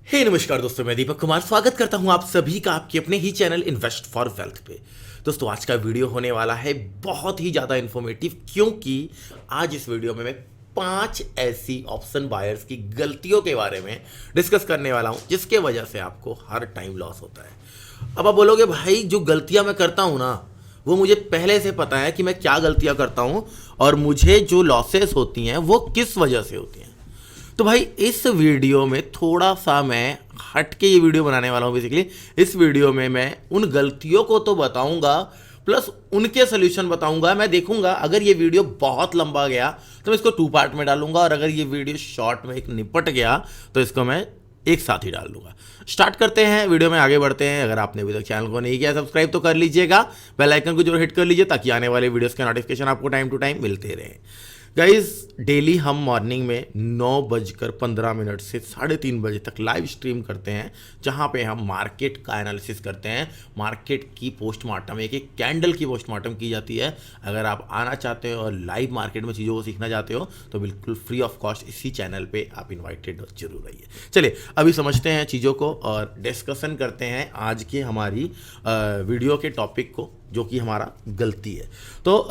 हे नमस्कार दोस्तों, मैं दीपक कुमार स्वागत करता हूं आप सभी का आपके अपने ही चैनल इन्वेस्ट फॉर वेल्थ पे। दोस्तों, आज का वीडियो होने वाला है बहुत ही ज़्यादा इन्फॉर्मेटिव, क्योंकि आज इस वीडियो में मैं 5 ऐसी ऑप्शन बायर्स की गलतियों के बारे में डिस्कस करने वाला हूं जिसके वजह से आपको हर टाइम लॉस होता है। अब आप बोलोगे भाई, जो गलतियां मैं करता हूं ना, वो मुझे पहले से पता है कि मैं क्या गलतियां करता हूं और मुझे जो लॉसेस होती हैं वो किस वजह से होती हैं। तो भाई, इस वीडियो में थोड़ा सा मैं हट के ये वीडियो बनाने वाला हूँ। बेसिकली इस वीडियो में मैं उन गलतियों को तो बताऊंगा, प्लस उनके सोल्यूशन बताऊंगा। मैं देखूंगा अगर ये वीडियो बहुत लंबा गया तो मैं इसको 2 पार्ट में डालूंगा, और अगर ये वीडियो शॉर्ट में एक निपट गया तो इसको मैं एक साथ ही डाल दूंगा। स्टार्ट करते हैं, वीडियो में आगे बढ़ते हैं। अगर आपने अभी तक चैनल को नहीं किया सब्सक्राइब तो कर लीजिएगा, बेल आइकन को जरूर हिट कर लीजिए ताकि आने वाले वीडियोस के नोटिफिकेशन आपको टाइम टू टाइम मिलते रहें। गाइज, डेली हम मॉर्निंग में 9:15 से 3:30 बजे तक लाइव स्ट्रीम करते हैं, जहां पे हम मार्केट का एनालिसिस करते हैं। मार्केट की पोस्टमार्टम, एक एक कैंडल की पोस्टमार्टम की जाती है। अगर आप आना चाहते हो और लाइव मार्केट में चीज़ों को सीखना चाहते हो तो बिल्कुल फ्री ऑफ कॉस्ट इसी चैनल पे आप इन्वाइटेड जरूर रहिए। चलिए, अभी समझते हैं चीज़ों को और डिस्कशन करते हैं आज के हमारी वीडियो के टॉपिक को, जो कि हमारा गलती है। तो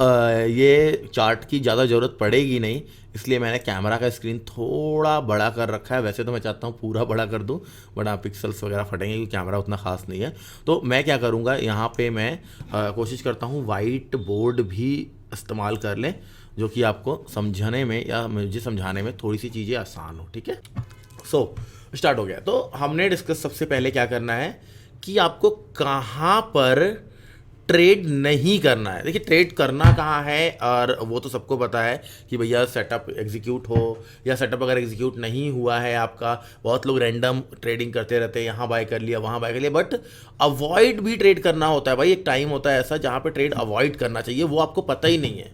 ये चार्ट की ज़्यादा ज़रूरत पड़ेगी नहीं, इसलिए मैंने कैमरा का स्क्रीन थोड़ा बड़ा कर रखा है। वैसे तो मैं चाहता हूँ पूरा बड़ा कर दूँ, बड़ा पिक्सल्स वगैरह फटेंगे क्योंकि कैमरा उतना ख़ास नहीं है। तो मैं क्या करूँगा, यहाँ पे मैं कोशिश करता हूँ वाइट बोर्ड भी इस्तेमाल कर लें, जो कि आपको समझाने में या मुझे समझाने में थोड़ी सी चीज़ें आसान हो। ठीक है, सो स्टार्ट हो गया। तो हमने डिस्कस सबसे पहले क्या करना है कि आपको कहाँ पर ट्रेड नहीं करना है। देखिए, ट्रेड करना कहाँ है, और वो तो सबको पता है कि भैया सेटअप एग्जीक्यूट हो या सेटअप अगर एग्जीक्यूट नहीं हुआ है आपका। बहुत लोग रैंडम ट्रेडिंग करते रहते हैं, यहाँ बाय कर लिया वहाँ बाय कर लिया, बट अवॉइड भी ट्रेड करना होता है भाई। एक टाइम होता है ऐसा जहाँ पे ट्रेड अवॉइड करना चाहिए, वो आपको पता ही नहीं है।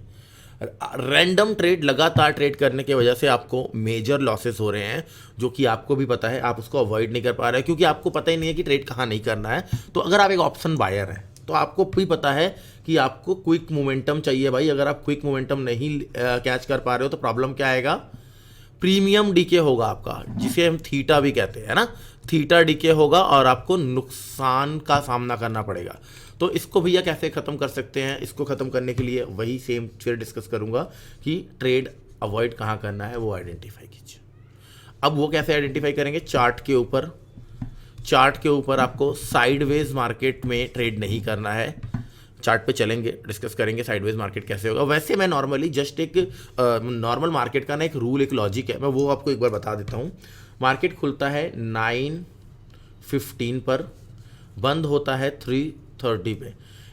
रैंडम ट्रेड, लगातार ट्रेड करने की वजह से आपको मेजर लॉसेस हो रहे हैं, जो कि आपको भी पता है। आप उसको अवॉइड नहीं कर पा रहे हैं क्योंकि आपको पता ही नहीं है कि ट्रेड कहाँ नहीं करना है। तो अगर आप एक ऑप्शन बायर हैं तो आपको भी पता है कि आपको क्विक मोमेंटम चाहिए भाई। अगर आप क्विक मोमेंटम नहीं कैच कर पा रहे हो तो प्रॉब्लम क्या आएगा, प्रीमियम डीके होगा आपका, जिसे हम थीटा भी कहते हैं ना। थीटा डीके होगा और आपको नुकसान का सामना करना पड़ेगा। तो इसको भैया कैसे ख़त्म कर सकते हैं, इसको ख़त्म करने के लिए वही सेम फिर डिस्कस करूंगा कि ट्रेड अवॉइड कहाँ करना है, वो आइडेंटिफाई कीजिए। अब वो कैसे आइडेंटिफाई करेंगे, चार्ट के ऊपर आपको साइडवेज मार्केट में ट्रेड नहीं करना है। चार्ट पे चलेंगे, डिस्कस करेंगे साइडवेज मार्केट कैसे होगा। वैसे मैं नॉर्मली जस्ट एक नॉर्मल मार्केट का ना एक रूल, एक लॉजिक है, मैं वो आपको एक बार बता देता हूँ। मार्केट खुलता है 9:15 पर, बंद होता है 3:30 पे।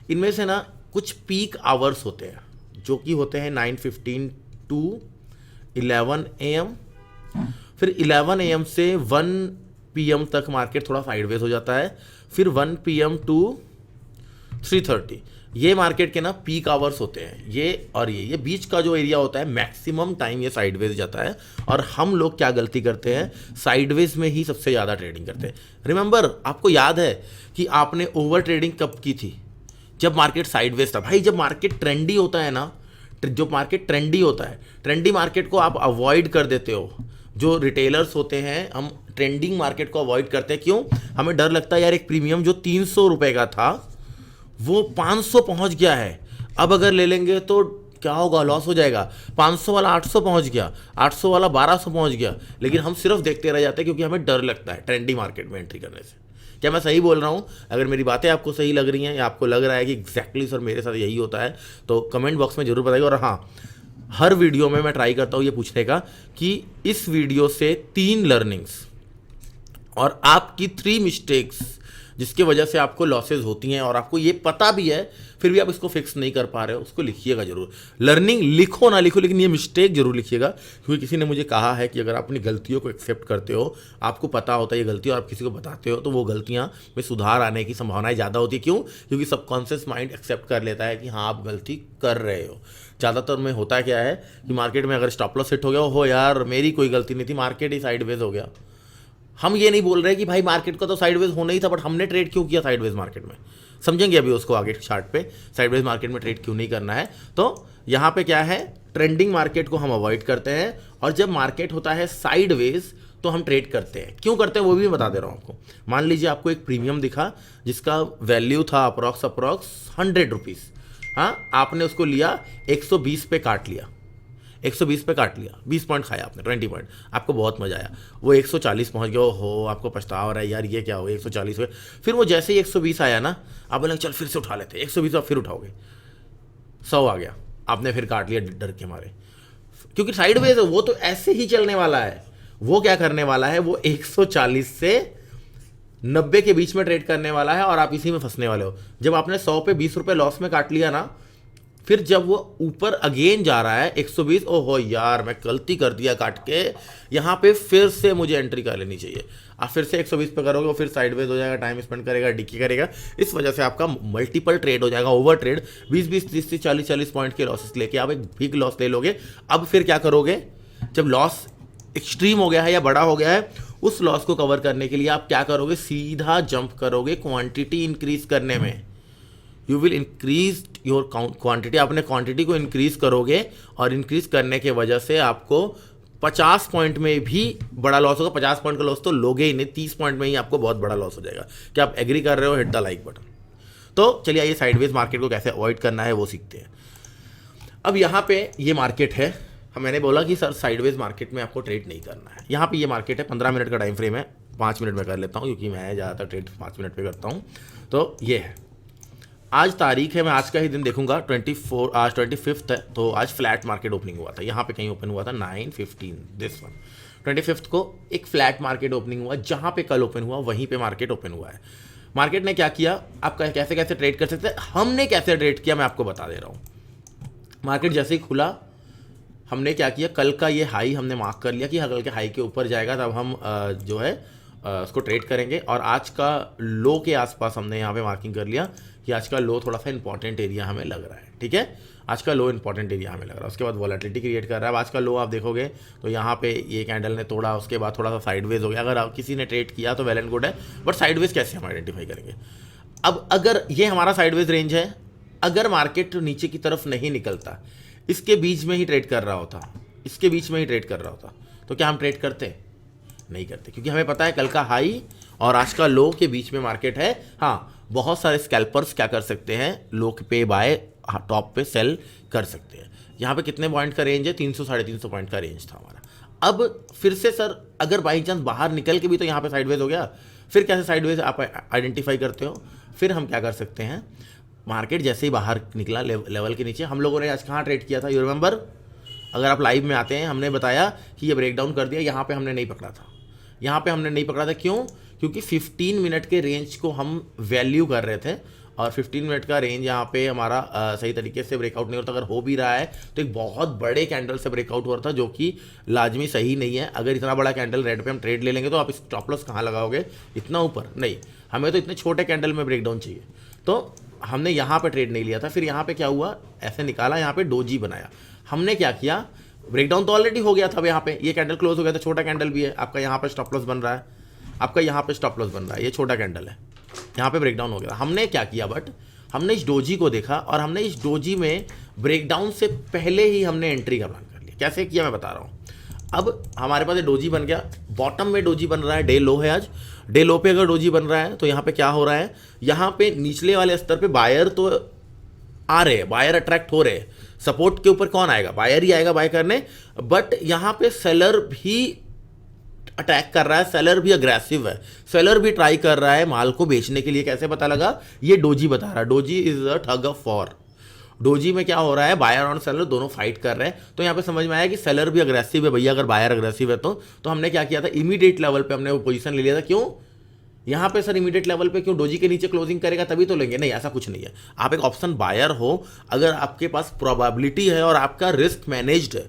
इनमें से ना कुछ पीक आवर्स होते हैं जो कि होते हैं 9:15 टू 11 AM। फिर 11 AM से 1 PM तक मार्केट थोड़ा साइडवेज हो जाता है। फिर 1 PM टू 3:30 ये मार्केट के ना पीक आवर्स होते हैं। ये बीच का जो एरिया होता है, मैक्सिमम टाइम ये साइडवेज जाता है। और हम लोग क्या गलती करते हैं, साइडवेज में ही सबसे ज़्यादा ट्रेडिंग करते हैं। रिमेंबर, आपको याद है कि आपने ओवर ट्रेडिंग कब की थी, जब मार्केट साइडवेज था। भाई, जब मार्केट ट्रेंडी होता है ना, जो मार्केट ट्रेंडी होता है, ट्रेंडी मार्केट को आप अवॉइड कर देते हो। जो रिटेलर्स होते हैं, हम ट्रेंडिंग मार्केट को अवॉइड करते हैं। क्यों? हमें डर लगता है यार, एक प्रीमियम जो 300 रुपये का था वो 500 पहुंच गया है, अब अगर ले लेंगे तो क्या होगा, लॉस हो जाएगा। 500 वाला 800 पहुंच गया, 800 वाला 1200 पहुंच गया, लेकिन हम सिर्फ देखते रह जाते हैं क्योंकि हमें डर लगता है ट्रेंडिंग मार्केट में एंट्री करने से। क्या मैं सही बोल रहा हूँ? अगर मेरी बातें आपको सही लग रही हैं या आपको लग रहा है कि एग्जैक्टली सर मेरे साथ यही होता है, तो कमेंट बॉक्स में जरूर बताइए। और हाँ, हर वीडियो में मैं ट्राई करता हूँ ये पूछने का कि इस वीडियो से 3 लर्निंग्स और आपकी 3 मिस्टेक्स जिसकी वजह से आपको लॉसेज होती हैं और आपको ये पता भी है फिर भी आप इसको फिक्स नहीं कर पा रहे हो, उसको लिखिएगा जरूर। लर्निंग लिखो ना लिखो, लेकिन ये मिस्टेक जरूर लिखिएगा, क्योंकि किसी ने मुझे कहा है कि अगर आप अपनी गलतियों को एक्सेप्ट करते हो, आपको पता होता है ये गलती और आप किसी को बताते हो, तो वो गलतियाँ में सुधार आने की संभावनाएं ज़्यादा होती है। क्यों? क्योंकि सबकॉन्शियस माइंड एक्सेप्ट कर लेता है कि हाँ, आप गलती कर रहे हो। ज़्यादातर में होता क्या है कि मार्केट में अगर स्टॉप लॉस हिट हो गया, हो यार मेरी कोई गलती नहीं थी, मार्केट ही साइडवेज हो गया। हम ये नहीं बोल रहे कि भाई मार्केट को तो साइडवेज होना ही था, बट हमने ट्रेड क्यों किया साइडवेज मार्केट में, समझेंगे अभी उसको आगे चार्ट पे, साइडवेज मार्केट में ट्रेड क्यों नहीं करना है। तो यहाँ पे क्या है, ट्रेंडिंग मार्केट को हम अवॉइड करते हैं, और जब मार्केट होता है साइडवेज तो हम ट्रेड करते हैं। क्यों करते हैं वो भी मैं बता दे रहा हूँ आपको। मान लीजिए आपको एक प्रीमियम दिखा जिसका वैल्यू था अप्रॉक्स 100 रुपीज़, हाँ, आपने उसको लिया 120 पे काट लिया, 120 पे काट लिया, 20 पॉइंट खाया आपने, 20 पॉइंट, आपको बहुत मजा आया, वो 140 पहुंच गया, हो आपको पछतावा हो रहा है यार ये क्या हो गया 140 पे। फिर वो जैसे ही 120 आया ना, आप बोले चल फिर से उठा लेते, 120 आप फिर उठाओगे, 100 आ गया, आपने फिर काट लिया डर के मारे, क्योंकि साइडवेज है वो, तो ऐसे ही चलने वाला है। वो क्या करने वाला है, वो 140 से 90 के बीच में ट्रेड करने वाला है और आप इसी में फंसने वाले हो। जब आपने 100 पे 20 रुपए लॉस में काट लिया ना, फिर जब वो ऊपर अगेन जा रहा है 120, ओहो यार मैं गलती कर दिया काट के, यहाँ पे फिर से मुझे एंट्री कर लेनी चाहिए। आप फिर से 120 पे करोगे, वो फिर साइडवेज हो जाएगा, टाइम स्पेंड करेगा, डिकी करेगा, इस वजह से आपका मल्टीपल ट्रेड हो जाएगा, ओवर ट्रेड, 20-20, 30-30, 40-40 पॉइंट के लॉसेस लेके आप एक बिग लॉस ले लोगे। अब फिर क्या करोगे, जब लॉस एक्सट्रीम हो गया है या बड़ा हो गया है, उस लॉस को कवर करने के लिए आप क्या करोगे, सीधा जंप करोगे क्वांटिटी इंक्रीज करने में। You will increase your quantity, आपने क्वांटिटी को इंक्रीज करोगे और इंक्रीज करने के वजह से आपको 50 पॉइंट में भी बड़ा लॉस होगा। 50 पॉइंट का लॉस तो लोगे ही नहीं, 30 पॉइंट में ही आपको बहुत बड़ा लॉस हो जाएगा। क्या आप एग्री कर रहे हो? Hit the like button. तो चलिए आइए साइडवेज मार्केट को कैसे अवॉइड करना है वो सीखते हैं। अब यहाँ पे ये मार्केट है, मैंने बोला कि सर साइडवेज मार्केट में आपको ट्रेड नहीं करना है। यहाँ पे ये मार्केट है, 15 मिनट का टाइम फ्रेम है, 5 मिनट में कर लेता हूँ क्योंकि मैं ज़्यादातर ट्रेड 5 मिनट पे करता हूँ। तो ये है, आज तारीख है, मैं आज का ही दिन देखूंगा, आज 25 है, तो आज फ्लैट मार्केट ओपनिंग हुआ था, यहाँ पे कहीं ओपन हुआ था 9:15, दिस वन 25 को एक फ्लैट मार्केट ओपनिंग हुआ, जहाँ पे कल ओपन हुआ वहीं पे मार्केट ओपन हुआ है। मार्केट ने क्या किया, आप कैसे कैसे ट्रेड कर सकते हैं, हमने कैसे ट्रेड किया मैं आपको बता दे रहा हूँ। मार्केट जैसे ही खुला, हमने क्या किया, कल का ये हाई हमने मार्क कर लिया कि कल के हाई के ऊपर जाएगा तब हम जो है उसको ट्रेड करेंगे, और आज का लो के आसपास हमने यहाँ पे मार्किंग कर लिया कि आज का लो थोड़ा सा इंपॉर्टेंट एरिया हमें लग रहा है। ठीक है, आज का लो इंपॉर्टेंट एरिया हमें लग रहा है। उसके बाद वॉलेटिलिटी क्रिएट कर रहा है। अब आज का लो आप देखोगे तो यहाँ पे ये कैंडल ने तोड़ा, उसके बाद थोड़ा सा साइडवेज हो गया। अगर आप किसी ने ट्रेड किया तो वेल एंड गुड है, बट साइडवेज कैसे हम आइडेंटिफाई करेंगे। अब अगर ये हमारा साइडवेज रेंज है, अगर मार्केट नीचे की तरफ नहीं निकलता, इसके बीच में ही ट्रेड कर रहा होता, इसके बीच में ही ट्रेड कर रहा होता, तो क्या हम ट्रेड करते? नहीं करते, क्योंकि हमें पता है कल का हाई और आज का लो के बीच में मार्केट है। हाँ, बहुत सारे स्कैल्पर्स क्या कर सकते हैं, लो पे बाय, टॉप पे सेल कर सकते हैं। यहाँ पे कितने पॉइंट का रेंज है, 300-350 पॉइंट का रेंज था हमारा। अब फिर से सर अगर बाई चांस बाहर निकल के भी तो यहाँ पे साइडवेज हो गया, फिर कैसे साइडवेज आप आइडेंटिफाई करते हो? फिर हम क्या कर सकते हैं, मार्केट जैसे ही बाहर निकला लेवल के नीचे, हम लोगों ने आज कहाँ ट्रेड किया था, यू रिमेंबर? अगर आप लाइव में आते हैं, हमने बताया कि ये ब्रेकडाउन कर दिया, यहाँ पे हमने नहीं पकड़ा था, यहाँ पे हमने नहीं पकड़ा था। क्यों? क्योंकि 15 मिनट के रेंज को हम वैल्यू कर रहे थे, और 15 मिनट का रेंज यहाँ पे हमारा सही तरीके से ब्रेकआउट नहीं होता। अगर हो भी रहा है तो एक बहुत बड़े कैंडल से ब्रेकआउट हो रहा था, जो कि लाजमी सही नहीं है। अगर इतना बड़ा कैंडल रेड पे हम ट्रेड ले लेंगे तो आप स्टॉप लॉस कहाँ लगाओगे, इतना ऊपर नहीं, हमें तो इतने छोटे कैंडल में ब्रेकडाउन चाहिए। तो हमने यहाँ पे ट्रेड नहीं लिया था। फिर यहाँ पे क्या हुआ, ऐसे निकाला, यहाँ पे डोजी बनाया। हमने क्या किया, ब्रेकडाउन तो ऑलरेडी हो गया था, यहाँ पे ये कैंडल क्लोज हो गया था, छोटा कैंडल भी है आपका, यहाँ पे स्टॉप लॉस बन रहा है, आपका यहाँ पे स्टॉप लॉस बन रहा है, ये छोटा कैंडल है, यहाँ पे ब्रेकडाउन हो गया। हमने क्या किया, बट हमने इस डोजी को देखा और हमने इस डोजी में ब्रेकडाउन से पहले ही हमने एंट्री का प्लान कर लिया। कैसे किया मैं बता रहा हूँ। अब हमारे पास ये डोजी बन गया, बॉटम में डोजी बन रहा है, डे लो है आज, डे लो पे अगर डोजी बन रहा है तो यहाँ पे क्या हो रहा है, यहाँ पे निचले वाले स्तर पे बायर तो आ रहे हैं, बायर अट्रैक्ट हो रहे हैं। सपोर्ट के ऊपर कौन आएगा, बायर ही आएगा बाय करने, बट यहाँ पे सेलर भी अटैक कर रहा है, सेलर भी अग्रेसिव है, सेलर भी ट्राई कर रहा है माल को बेचने के लिए। कैसे पता लगा, ये डोजी बता रहा है, डोजी इज अ ठग ऑफ वॉर। डोजी में क्या हो रहा है, बायर और सेलर दोनों फाइट कर रहे हैं। तो यहाँ पे समझ में आया कि सेलर भी अग्रेसिव है भैया, अगर बायर अग्रेसिव है तो हमने क्या किया था, इमीडिएट लेवल पे हमने वो पोजीशन ले लिया था। क्यों यहाँ पे सर इमीडिएट लेवल पे, क्यों, डोजी के नीचे क्लोजिंग करेगा तभी तो लेंगे? नहीं, ऐसा कुछ नहीं है। आप एक ऑप्शन बायर हो, अगर आपके पास प्रोबेबिलिटी है और आपका रिस्क मैनेज्ड है,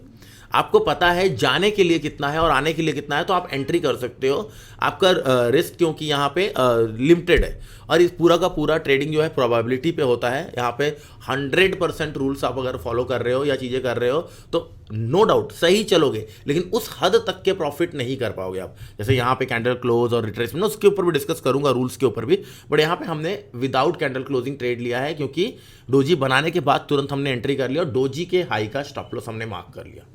आपको पता है जाने के लिए कितना है और आने के लिए कितना है, तो आप एंट्री कर सकते हो। आपका रिस्क क्योंकि यहाँ पे लिमिटेड है, और इस पूरा का पूरा ट्रेडिंग जो है प्रोबेबिलिटी पे होता है। यहाँ पे 100% रूल्स आप अगर फॉलो कर रहे हो या चीज़ें कर रहे हो तो नो डाउट सही चलोगे, लेकिन उस हद तक के प्रॉफिट नहीं कर पाओगे आप। जैसे यहाँ पे कैंडल क्लोज और रिट्रेसमेंट, उसके ऊपर भी डिस्कस करूंगा, रूल्स के ऊपर भी, बट यहाँ पे हमने विदाउट कैंडल क्लोजिंग ट्रेड लिया है, क्योंकि डोजी बनाने के बाद तुरंत हमने एंट्री कर लिया और डोजी के हाई का स्टॉप लॉस हमने मार्क कर लिया।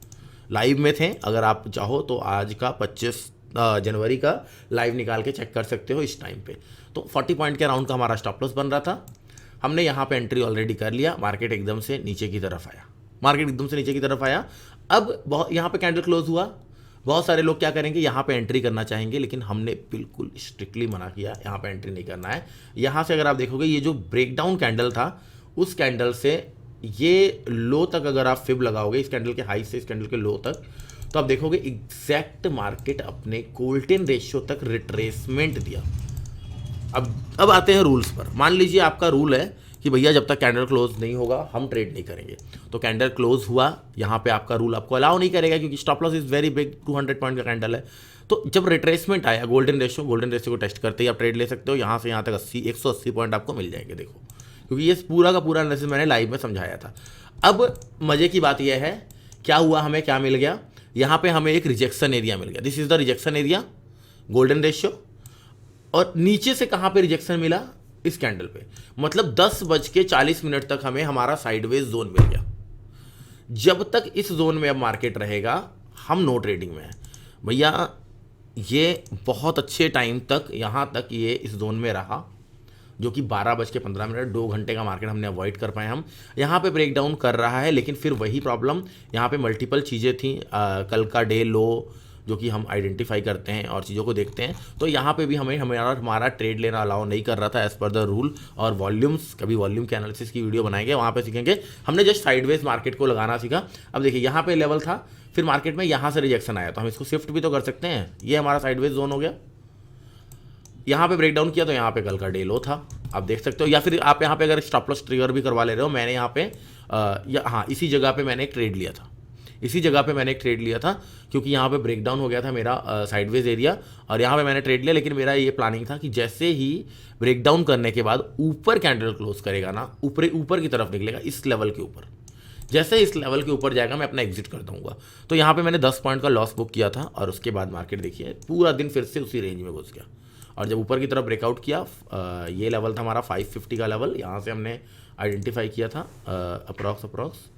लाइव में थे, अगर आप चाहो तो आज का 25 जनवरी का लाइव निकाल के चेक कर सकते हो इस टाइम पे। तो 40 पॉइंट के राउंड का हमारा स्टॉप लॉस बन रहा था, हमने यहाँ पे एंट्री ऑलरेडी कर लिया। मार्केट एकदम से नीचे की तरफ आया, अब बहुत यहाँ पे कैंडल क्लोज हुआ। बहुत सारे लोग क्या करेंगे, यहाँ पे एंट्री करना चाहेंगे, लेकिन हमने बिल्कुल स्ट्रिक्टली मना किया, यहाँ पे एंट्री नहीं करना है। यहाँ से अगर आप देखोगे ये जो ब्रेकडाउन कैंडल था, उस कैंडल से ये लो तक अगर आप फिब लगाओगे, इस कैंडल के हाई से इस कैंडल के लो तक, तो आप देखोगे एग्जैक्ट मार्केट अपने गोल्डन रेशियो तक रिट्रेसमेंट दिया। अब आते हैं रूल्स पर। मान लीजिए आपका रूल है कि भैया जब तक कैंडल क्लोज नहीं होगा हम ट्रेड नहीं करेंगे। तो कैंडल क्लोज हुआ, यहाँ पे आपका रूल आपको अलाउ नहीं करेगा क्योंकि stop loss is very big, 200 point का कैंडल है। तो जब रिट्रेसमेंट आया, गोल्डन रेशियो को टेस्ट करते ही आप ट्रेड ले सकते हो। यहाँ से यहाँ तक 180 पॉइंट आपको मिल जाएंगे, देखो, क्योंकि ये पूरा का पूरा एनालिसिस मैंने लाइव में समझाया था। अब मजे की बात यह है, क्या हुआ, हमें क्या मिल गया, यहाँ पे हमें एक रिजेक्शन एरिया मिल गया। This is the rejection area, golden ratio. और नीचे से कहाँ पे रिजेक्शन मिला, इस कैंडल पे, मतलब 10:40 तक हमें हमारा साइडवेज जोन मिल गया। जब तक इस जोन में अब मार्केट रहेगा हम नो ट्रेडिंग में है भैया। ये बहुत अच्छे टाइम तक यहाँ तक ये इस जोन में रहा, जो कि 12:15, 2 घंटे का मार्केट हमने अवॉइड कर पाए। हम यहाँ पे ब्रेकडाउन कर रहा है, लेकिन फिर वही प्रॉब्लम, यहाँ पे मल्टीपल चीज़ें थी। कल का डे लो जो कि हम आइडेंटिफाई करते हैं और चीज़ों को देखते हैं, तो यहाँ पे भी हमारा ट्रेड लेना अलाउ नहीं कर रहा था एज़ पर द रूल। और वॉल्यूम्स, कभी वॉल्यूम के एनालिसिस की वीडियो बनाएंगे, वहाँ पे सीखेंगे। हमने जस्ट साइडवेज मार्केट को लगाना सीखा। अब देखिए यहाँ पे लेवल था, फिर मार्केट में यहाँ से रिजेक्शन आया, तो हम इसको शिफ्ट भी तो कर सकते हैं। ये हमारा साइडवेज जोन हो गया, यहाँ पे ब्रेकडाउन किया, तो यहाँ पे कल का डे लो था, आप देख सकते हो। या फिर आप यहाँ पे अगर स्टॉप लॉस ट्रिगर भी करवा ले रहे हो, मैंने यहाँ पे इसी जगह पे मैंने एक ट्रेड लिया था, क्योंकि यहाँ पे ब्रेकडाउन हो गया था मेरा साइडवेज एरिया, और यहाँ पे मैंने ट्रेड लिया। लेकिन मेरा ये प्लानिंग था कि जैसे ही ब्रेकडाउन करने के बाद ऊपर कैंडल क्लोज करेगा ना, ऊपर की तरफ निकलेगा, इस लेवल के ऊपर, जैसे इस लेवल के ऊपर जाएगा मैं अपना एग्जिट कर दूंगा। तो यहाँ पे मैंने 10 पॉइंट का लॉस बुक किया था, और उसके बाद मार्केट देखिए पूरा दिन फिर से उसी रेंज में घुस गया। और जब ऊपर की तरफ ब्रेकआउट किया, ये लेवल था हमारा 550 का लेवल, यहाँ से हमने आइडेंटिफाई किया था अप्रॉक्स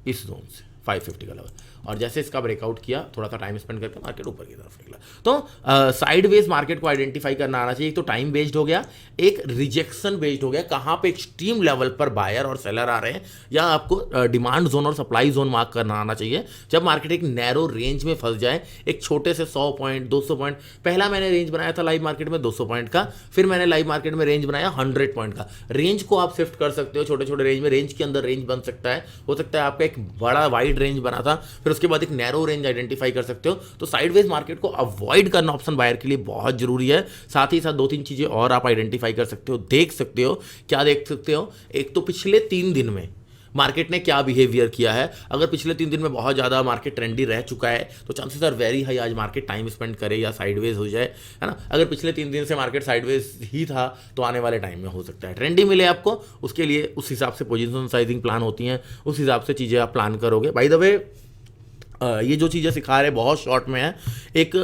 इस जोन से 550 का लेवल। और जैसे इसका ब्रेकआउट किया, थोड़ा सा टाइम स्पेंड करके मार्केट ऊपर की तरफ निकला। तो साइडवेज मार्केट को आइडेंटिफाई करना आना चाहिए। एक तो टाइम बेस्ड हो गया, एक रिजेक्शन बेस्ड हो गया, कहाँ पे एक्सट्रीम लेवल पर बायर और सेलर आ रहे हैं, या आपको डिमांड जोन और सप्लाई जोन मार्क करना आना चाहिए। जब मार्केट एक नैरो रेंज में फंस जाए, एक छोटे से 100 पॉइंट 200 पॉइंट, पहला मैंने रेंज बनाया था लाइव मार्केट में 200 पॉइंट का, फिर मैंने लाइव मार्केट में रेंज बनाया 100 पॉइंट का। रेंज को आप शिफ्ट कर सकते हो, छोटे छोटे रेंज में, रेंज के अंदर रेंज बन सकता है। हो सकता है आपका एक बड़ा वाइड रेंज बना था, फिर उसके बाद एक नैरो रेंज आइडेंटिफाई कर सकते हो। तो साइडवेज मार्केट को अवॉइड करना ऑप्शन बायर के लिए बहुत जरूरी है। साथ ही साथ 2-3 चीजें और आप आइडेंटिफाई कर सकते हो, देख सकते हो। क्या देख सकते हो, एक तो पिछले 3 दिन में मार्केट ने क्या बिहेवियर किया है। अगर पिछले 3 दिन में बहुत ज़्यादा मार्केट ट्रेंडी रह चुका है, तो चांसेस आर वेरी हाई आज मार्केट टाइम स्पेंड करे या साइडवेज हो जाए, है ना। अगर पिछले 3 दिन से मार्केट साइडवेज ही था, तो आने वाले टाइम में हो सकता है ट्रेंडी मिले आपको। उसके लिए उस हिसाब से पोजीशन साइजिंग प्लान होती हैं, उस हिसाब से चीज़ें आप प्लान करोगे। बाय द वे, ये जो चीज़ें सिखा रहे हैं बहुत शॉर्ट में है। एक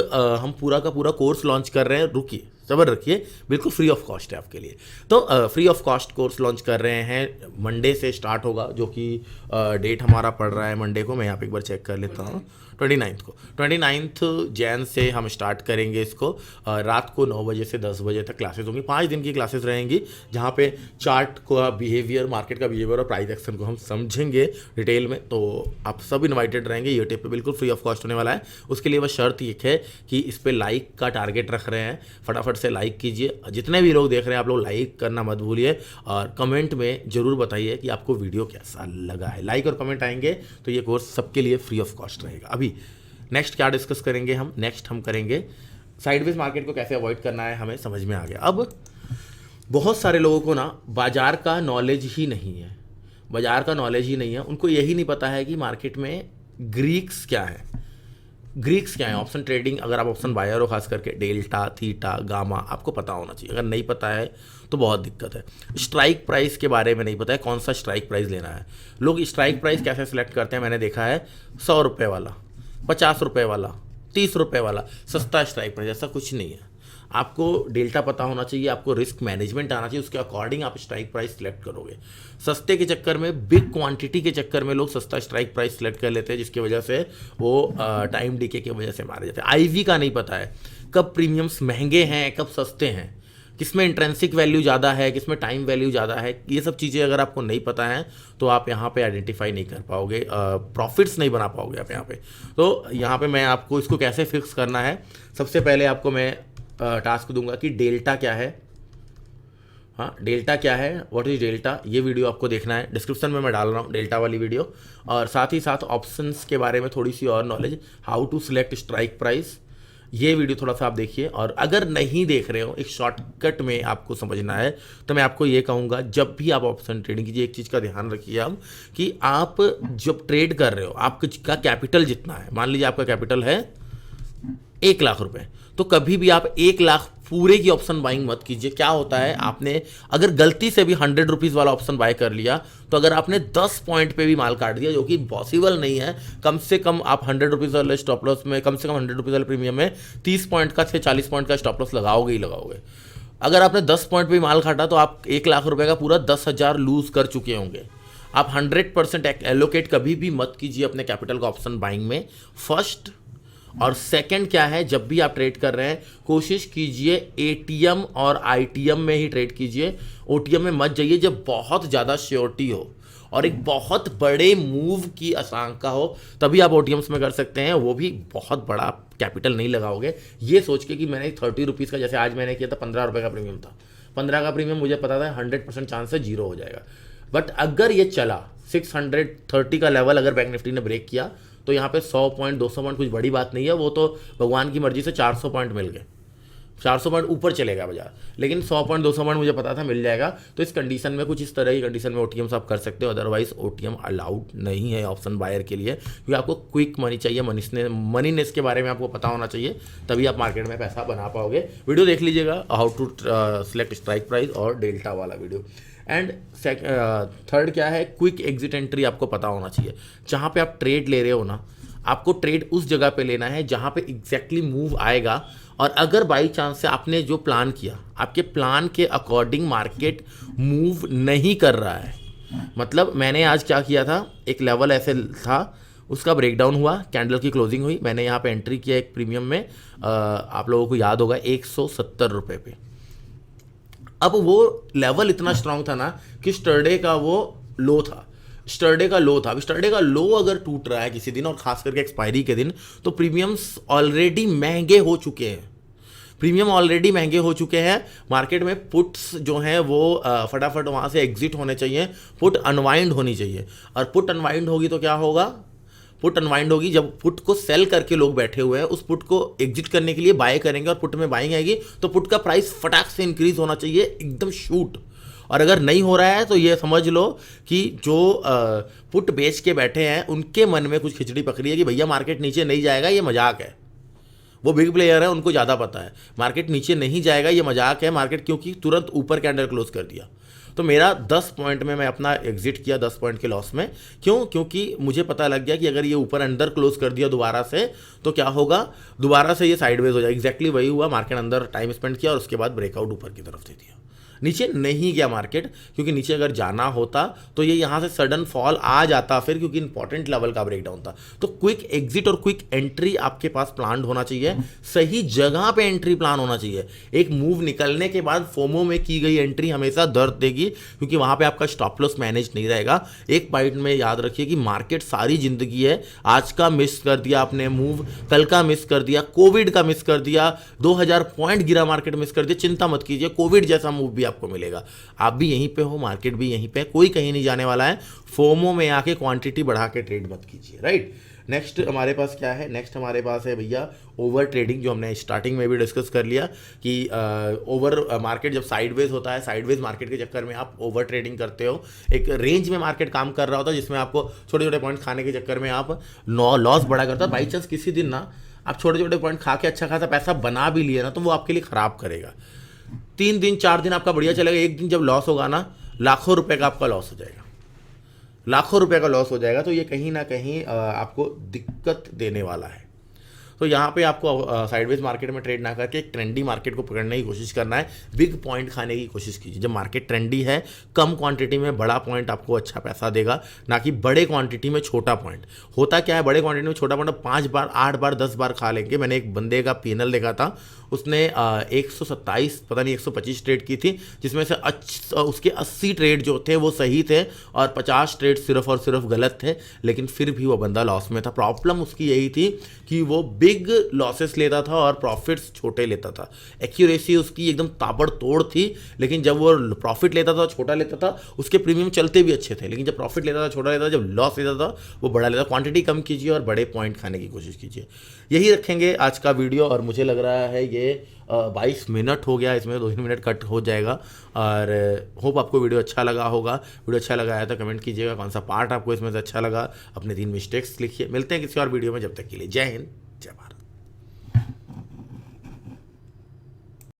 हम पूरा का पूरा कोर्स लॉन्च कर रहे हैं, रुकिए सब्र रखिए, बिल्कुल फ्री ऑफ कॉस्ट है आपके लिए। तो free of cost course launch कर रहे हैं, मंडे से स्टार्ट होगा, जो कि डेट हमारा पड़ रहा है मंडे को। मैं यहाँ पे एक बार चेक कर लेता हूँ, 29 जैन से हम स्टार्ट करेंगे इसको। रात को 9 बजे से 10 बजे तक क्लासेस होंगी, 5 दिन की क्लासेस रहेंगी, जहाँ पे चार्ट का बिहेवियर, मार्केट का बिहेवियर और प्राइस एक्शन को हम समझेंगे डिटेल में। तो आप सब इन्वाइटेड रहेंगे, यूट्यूब पे बिल्कुल फ्री ऑफ कॉस्ट होने वाला है। उसके लिए बस शर्त एक है कि इस पर लाइक का टारगेट रख रहे हैं, फटाफट से लाइक कीजिए। जितने भी लोग देख रहे हैं आप लोग लाइक करना मत भूलिए, और कमेंट में ज़रूर बताइए कि आपको वीडियो कैसा लगा है। लाइक और कमेंट आएंगे तो ये कोर्स सबके लिए फ्री ऑफ कॉस्ट रहेगा। अभी नेक्स्ट क्या डिस्कस करेंगे हम, नेक्स्ट हम करेंगे साइडवेज मार्केट को कैसे अवॉइड करना है, हमें समझ में आ गया। अब बहुत सारे लोगों को ना बाजार का नॉलेज ही नहीं है, उनको यही नहीं पता है कि मार्केट में ग्रीक्स क्या है। ऑप्शन ट्रेडिंग, अगर आप ऑप्शन बायर हो, खास करके डेल्टा, थीटा, गामा, आपको पता होना चाहिए। अगर नहीं पता है तो बहुत दिक्कत है। स्ट्राइक प्राइस के बारे में नहीं पता है, कौन सा स्ट्राइक प्राइस लेना है। लोग स्ट्राइक प्राइस कैसे सिलेक्ट करते हैं, मैंने देखा है 100 रुपये वाला, 50 रुपये वाला, 30 रुपये वाला सस्ता स्ट्राइक प्राइस, ऐसा कुछ नहीं है। आपको डेल्टा पता होना चाहिए, आपको रिस्क मैनेजमेंट आना चाहिए, उसके अकॉर्डिंग आप स्ट्राइक प्राइस सिलेक्ट करोगे। सस्ते के चक्कर में, बिग क्वांटिटी के चक्कर में लोग सस्ता स्ट्राइक प्राइस सिलेक्ट कर लेते हैं, जिसकी वजह से वो टाइम डीके की वजह से मारे जाते हैं। आईवी का नहीं पता है, कब प्रीमियम्स महंगे हैं कब सस्ते हैं, किसमें इंट्रेंसिक वैल्यू ज़्यादा है किसमें टाइम वैल्यू ज़्यादा है, ये सब चीज़ें अगर आपको नहीं पता है तो आप यहाँ पे आइडेंटिफाई नहीं कर पाओगे, प्रॉफिट्स नहीं बना पाओगे आप यहाँ पे। तो यहाँ पे मैं आपको इसको कैसे फिक्स करना है, सबसे पहले आपको मैं टास्क दूंगा कि डेल्टा क्या है। हाँ, डेल्टा क्या है, व्हाट इज डेल्टा, ये वीडियो आपको देखना है, डिस्क्रिप्शन में मैं डाल रहा हूँ डेल्टा वाली वीडियो। और साथ ही साथ ऑप्शंस के बारे में थोड़ी सी और knowledge, how to select strike price, ये वीडियो थोड़ा सा आप देखिए। और अगर नहीं देख रहे हो, एक शॉर्टकट में आपको समझना है, तो मैं आपको ये कहूँगा जब भी आप ऑप्शन ट्रेडिंग कीजिए एक चीज़ का ध्यान रखिए आप, कि आप जब ट्रेड कर रहे हो आपका कैपिटल जितना है, मान लीजिए आपका कैपिटल है 1,00,000 रुपए, तो कभी भी आप 1,00,000 पूरे की ऑप्शन बाइंग मत कीजिए। क्या होता है, आपने अगर गलती से भी 100 रुपीज़ वाला ऑप्शन बाय कर लिया, तो अगर आपने 10 पॉइंट पे भी माल काट दिया, जो कि पॉसिबल नहीं है, कम से कम आप 100 रुपीज़ वाले स्टॉप लॉस में, कम से कम 100 रुपीज़ वाले प्रीमियम में 30 पॉइंट का से 40 पॉइंट का स्टॉप लॉस लगाओगे ही लगाओगे। अगर आपने 10 पॉइंट पे भी माल काटा तो आप 1,00,000 रुपये का पूरा 10,000 लूज कर चुके होंगे। आप 100% एलोकेट कभी भी मत कीजिए अपने कैपिटल का ऑप्शन बाइंग में, फर्स्ट। और सेकंड क्या है, जब भी आप ट्रेड कर रहे हैं कोशिश कीजिए एटीएम और आईटीएम में ही ट्रेड कीजिए, ओटीएम में मत जाइए जब बहुत ज़्यादा श्योरिटी हो और एक बहुत बड़े मूव की आशंका हो, तभी आप ओटीएम्स में कर सकते हैं, वो भी बहुत बड़ा कैपिटल नहीं लगाओगे। ये सोच के कि मैंने 30 रुपीज़ का, जैसे आज मैंने किया था 15 रुपये का प्रीमियम था, 15 का प्रीमियम मुझे पता था 100% चांस है जीरो हो जाएगा। बट अगर ये चला 630 का लेवल अगर बैंक निफ्टी ने ब्रेक किया, तो यहाँ पे 100 पॉइंट 200 पॉइंट कुछ बड़ी बात नहीं है, वो तो भगवान की मर्जी से 400 पॉइंट मिल गए, 400 पॉइंट ऊपर चलेगा बाजार, लेकिन 100 पॉइंट 200 पॉइंट मुझे पता था मिल जाएगा। तो इस कंडीशन में, कुछ इस तरह की कंडीशन में ओटीएम्स आप कर सकते हो, अदरवाइज ओटीएम अलाउड नहीं है ऑप्शन बायर के लिए, क्योंकि आपको क्विक मनी चाहिए, मनीनेस के बारे में आपको पता होना चाहिए, तभी आप मार्केट में पैसा बना पाओगे। वीडियो देख लीजिएगा, how to select strike price और डेल्टा वाला वीडियो। एंड थर्ड क्या है, क्विक एग्जिट एंट्री आपको पता होना चाहिए। जहाँ पे आप ट्रेड ले रहे हो ना, आपको ट्रेड उस जगह पे लेना है जहाँ पे एग्जैक्टली मूव आएगा, और अगर बाई चांस से आपने जो प्लान किया, आपके प्लान के अकॉर्डिंग मार्केट मूव नहीं कर रहा है, मतलब मैंने आज क्या किया था, एक लेवल ऐसे था, उसका ब्रेकडाउन हुआ, कैंडल की क्लोजिंग हुई, मैंने यहाँ पे एंट्री किया एक प्रीमियम में, आप लोगों को याद होगा 170 रुपये पे। अब वो लेवल इतना स्ट्रांग था ना कि स्टरडे का वो लो था, स्टरडे का लो था। अब स्टरडे का लो अगर टूट रहा है किसी दिन, और खास करके एक्सपायरी के दिन, तो प्रीमियम्स ऑलरेडी महंगे हो चुके हैं, प्रीमियम ऑलरेडी महंगे हो चुके हैं। मार्केट में पुट्स जो हैं वो फटाफट वहाँ से एग्जिट होने चाहिए, पुट अनवाइंड होनी चाहिए। और पुट अनवाइंड होगी तो क्या होगा, पुट अनवाइंड होगी जब पुट को सेल करके लोग बैठे हुए हैं, उस पुट को एग्जिट करने के लिए बाय करेंगे और पुट में बाइंग आएगी, तो पुट का प्राइस फटाक से इंक्रीज होना चाहिए, एकदम शूट। और अगर नहीं हो रहा है तो ये समझ लो कि जो पुट बेच के बैठे हैं उनके मन में कुछ खिचड़ी पकड़ी है कि भैया मार्केट नीचे नहीं जाएगा, ये मजाक है। वो बिग प्लेयर है, उनको ज़्यादा पता है मार्केट नीचे नहीं जाएगा, ये मजाक है मार्केट, क्योंकि तुरंत ऊपर कैंडल क्लोज कर दिया। तो मेरा 10 पॉइंट में मैं अपना एग्जिट किया, 10 पॉइंट के लॉस में। क्यों? क्योंकि मुझे पता लग गया कि अगर ये ऊपर अंदर क्लोज कर दिया दोबारा से, तो क्या होगा, दोबारा से ये साइडवेज हो जाएगा। एग्जैक्टली वही हुआ, मार्केट अंदर टाइम स्पेंड किया और उसके बाद ब्रेकआउट ऊपर की तरफ दे दिया। नीचे नहीं गया मार्केट, क्योंकि नीचे अगर जाना होता तो ये यहाँ से सडन फॉल आ जाता फिर, क्योंकि इंपॉर्टेंट लेवल का ब्रेकडाउन था। तो क्विक एग्जिट और क्विक एंट्री आपके पास प्लान होना चाहिए, सही जगह पे एंट्री प्लान होना चाहिए। एक मूव निकलने के बाद फोमो में की गई एंट्री हमेशा दर्द देगी, क्योंकि वहाँ पे आपका स्टॉप लॉस मैनेज नहीं रहेगा। एक पॉइंट में याद रखिए कि मार्केट सारी जिंदगी है, आज का मिस कर दिया आपने मूव, कल का मिस कर दिया, कोविड का मिस कर दिया, 2000 पॉइंट गिरा मार्केट मिस कर दिया, चिंता मत कीजिए, कोविड जैसा मूव भी आपको मिलेगा। आप भी यहीं पे हो, मार्केट भी यहीं पे, कोई कहीं नहीं जाने वाला है। फोमो में आके क्वांटिटी बढ़ा के ट्रेड मत कीजिए, राइट। नेक्स्ट हमारे पास क्या है, नेक्स्ट हमारे पास है भैया ओवर ट्रेडिंग, जो हमने स्टार्टिंग में भी डिस्कस कर लिया कि ओवर मार्केट जब साइडवेज होता है, साइडवेज मार्केट के चक्कर में आप ओवर ट्रेडिंग करते हो। एक रेंज में मार्केट काम कर रहा होता है जिसमें आपको छोटे छोटे पॉइंट खाने के चक्कर में आप लॉस बड़ा करता है। बाई चांस किसी दिन ना आप छोटे छोटे पॉइंट खा के अच्छा खासा पैसा बना भी लिए ना, तो वो आपके लिए खराब करेगा। 3 दिन 4 दिन आपका बढ़िया चलेगा, एक दिन जब लॉस होगा ना, लाखों रुपए का आपका लॉस हो जाएगा, लाखों रुपए का लॉस हो जाएगा। तो ये कहीं ना कहीं आपको दिक्कत देने वाला है। तो यहाँ पे आपको साइडवेज मार्केट में ट्रेड ना करके एक ट्रेंडी मार्केट को पकड़ने की कोशिश करना है, बिग पॉइंट खाने की कोशिश कीजिए। जब मार्केट ट्रेंडी है, कम क्वांटिटी में बड़ा पॉइंट आपको अच्छा पैसा देगा, ना कि बड़े क्वांटिटी में छोटा पॉइंट। होता क्या है, बड़े क्वांटिटी में छोटा पॉइंट 5 बार 8 बार 10 बार खा लेंगे। मैंने एक बंदे का पीएनएल देखा था, उसने 127 पता नहीं 125 ट्रेड की थी, जिसमें से उसके 80 ट्रेड जो थे वो सही थे और 50 ट्रेड सिर्फ और सिर्फ गलत थे, लेकिन फिर भी वो बंदा लॉस में था। प्रॉब्लम उसकी यही थी कि वो बिग लॉसेस लेता था और प्रॉफिट्स छोटे लेता था। एक्यूरेसी उसकी एकदम ताबड़तोड़ थी, लेकिन जब वो प्रॉफिट लेता था छोटा लेता था, उसके प्रीमियम चलते भी अच्छे थे, लेकिन जब प्रॉफिट लेता था छोटा लेता था, जब लॉस लेता था वो बड़ा लेता। क्वांटिटी कम कीजिए और बड़े पॉइंट खाने की कोशिश कीजिए। यही रखेंगे आज का वीडियो, और मुझे लग रहा है ये 22 मिनट हो गया, इसमें 2 मिनट कट हो जाएगा। और होप आपको वीडियो अच्छा लगा होगा। वीडियो अच्छा लगा है तो कमेंट कीजिएगा कौन सा पार्ट आपको इसमें से अच्छा लगा। अपने 3 मिस्टेक्स लिखिए। मिलते हैं किसी और वीडियो में, जब तक के लिए जय हिंद, जय भारत।